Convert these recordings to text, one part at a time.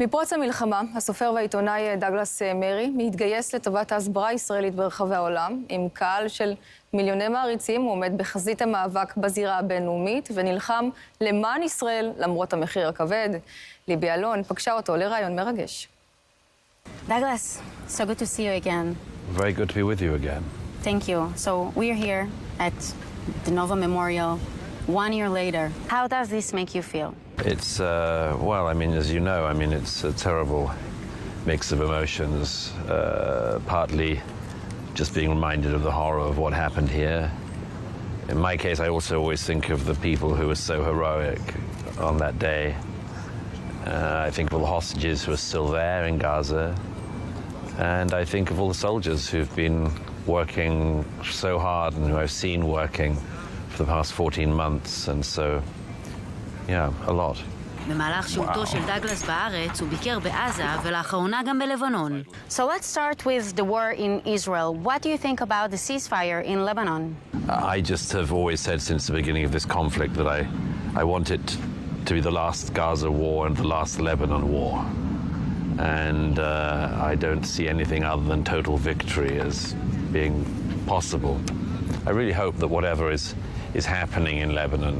מפרוץ המלחמה, הסופר והעיתונאי דגלס מרי מתגייס לטובת ההסברה הישראלית ברחבי העולם. עם קהל של מיליוני מעריצים, הוא עומד בחזית המאבק בזירה הבינלאומית ונלחם למען ישראל למרות המחיר הכבד. ליבי אלון פגשה אותו לראיון מרגש. Douglas, so good to see you again. Very good to be with you again. Thank you. So we're here at the Nova Memorial 1 year later. How does this make you feel? It's, well, I mean, as you know, I mean, it's a terrible mix of emotions, partly just being reminded of the horror of what happened here. In my case, I also always think of the people who were so heroic on that day. I think of all the hostages who are still there in Gaza, and I think of all the soldiers who've been working so hard and who I've seen working for the past 14 months, and so, yeah, a lot. במהלך שהותו של דגלס בארץ, הוא ביקר בעזה ולאחרונה גם בלבנון. So let's start with the war in Israel. What do you think about the ceasefire in Lebanon? I just have always said since the beginning of this conflict that I want it to be the last Gaza war and the last Lebanon war. And I don't see anything other than total victory as being possible. I really hope that whatever is happening in Lebanon,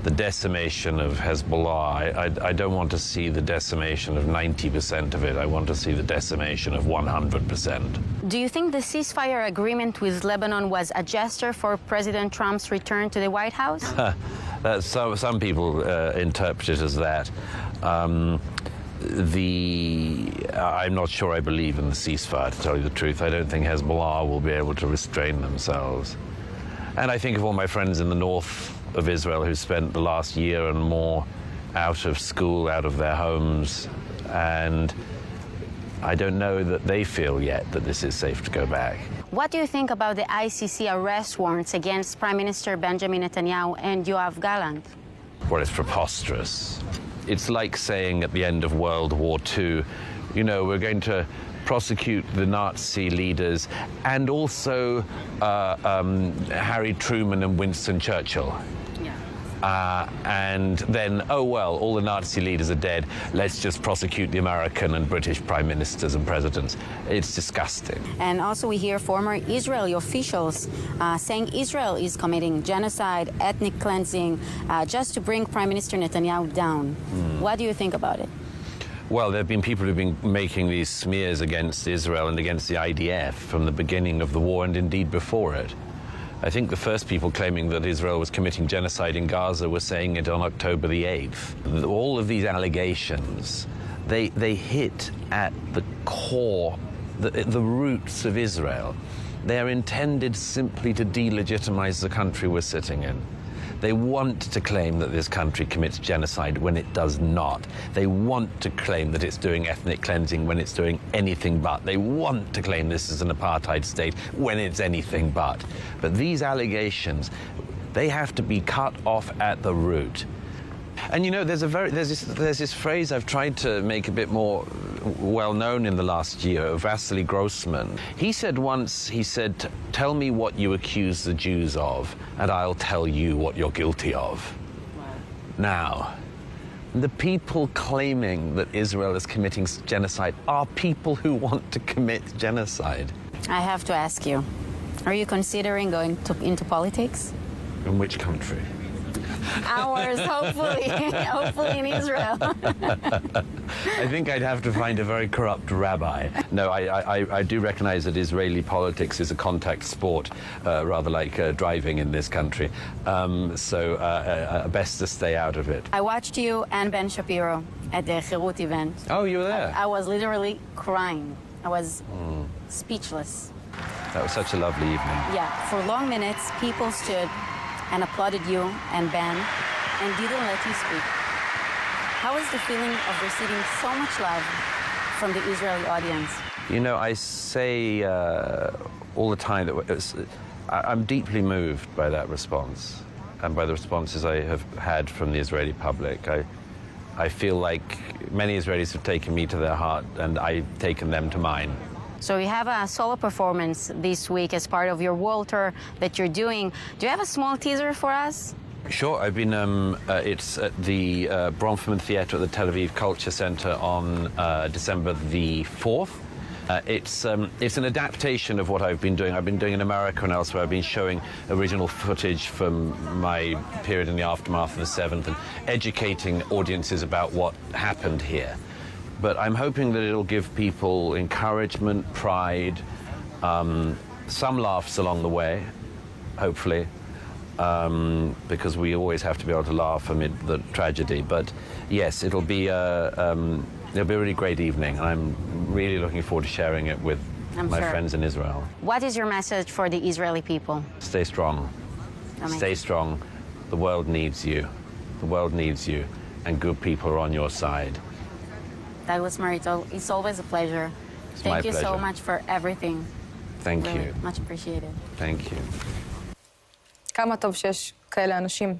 the decimation of Hezbollah, I don't want to see the decimation of 90% of it. I want to see the decimation of 100%. Do you think the ceasefire agreement with Lebanon was a gesture for President Trump's return to the White House? Some people interpret it as that. I'm not sure I believe in the ceasefire, to tell you the truth. I don't think Hezbollah will be able to restrain themselves. And I think of all my friends in the north of Israel who spent the last year and more out of school, out of their homes, and I don't know that they feel yet that this is safe to go back. What do you think about the ICC arrest warrants against Prime Minister Benjamin Netanyahu and Yoav Gallant? Well, it's preposterous. It's like saying at the end of World War II, you know, we're going to prosecute the Nazi leaders and also Harry Truman and Winston Churchill. And then, oh well, all the Nazi leaders are dead. Let's just prosecute the American and British prime ministers and presidents. It's disgusting. And also we hear former Israeli officials saying Israel is committing genocide, ethnic cleansing, just to bring Prime Minister Netanyahu down. What do you think about it? Well, there have been people who've been making these smears against Israel and against the IDF from the beginning of the war and indeed before it. I think the first people claiming that Israel was committing genocide in Gaza were saying it on October the 8th. All of these allegations, they hit at the core, the roots of Israel. They are intended simply to delegitimize the country we're sitting in. They want to claim that this country commits genocide when it does not. They want to claim that it's doing ethnic cleansing when it's doing anything but. They want to claim this is an apartheid state when it's anything but. But these allegations, they have to be cut off at the root. And you know, there's this phrase I've tried to make a bit more well-known in the last year of Vasily Grossman. He said once, tell me what you accuse the Jews of, and I'll tell you what you're guilty of. Wow. Now, the people claiming that Israel is committing genocide are people who want to commit genocide. I have to ask you, are you considering going into politics? In which country? Ours, hopefully, hopefully in Israel. I think I'd have to find a very corrupt rabbi. No, I do recognize that Israeli politics is a contact sport, rather like driving in this country. So best to stay out of it. I watched you and Ben Shapiro at the Chirut event. Oh, you were there? I was literally crying. I was speechless. That was such a lovely evening. Yeah, for long minutes, people stood and applauded you and Ben and didn't let you speak. How was the feeling of receiving so much love from the Israeli audience? You know, I say all the time that I'm deeply moved by that response and by the responses I have had from the Israeli public. I feel like many Israelis have taken me to their heart and I've taken them to mine. So you have a solo performance this week as part of your world tour that you're doing. Do you have a small teaser for us? Sure, I've been, it's at the Bronfman Theatre at the Tel Aviv Culture Centre on December the 4th. It's an adaptation of what I've been doing. I've been doing in America and elsewhere. I've been showing original footage from my period in the aftermath of the 7th and educating audiences about what happened here. But I'm hoping that it'll give people encouragement, pride, some laughs along the way, hopefully. Because we always have to be able to laugh amid the tragedy. But yes, it'll be a really great evening. I'm really looking forward to sharing it with my friends in Israel. What is your message for the Israeli people? Stay strong. Amazing. Stay strong. The world needs you. The world needs you. And good people are on your side. Douglas Murray, it's always a pleasure. Thank you so much for everything. Thank Really you. much appreciated. Thank you. כמה טוב שיש כאלה אנשים.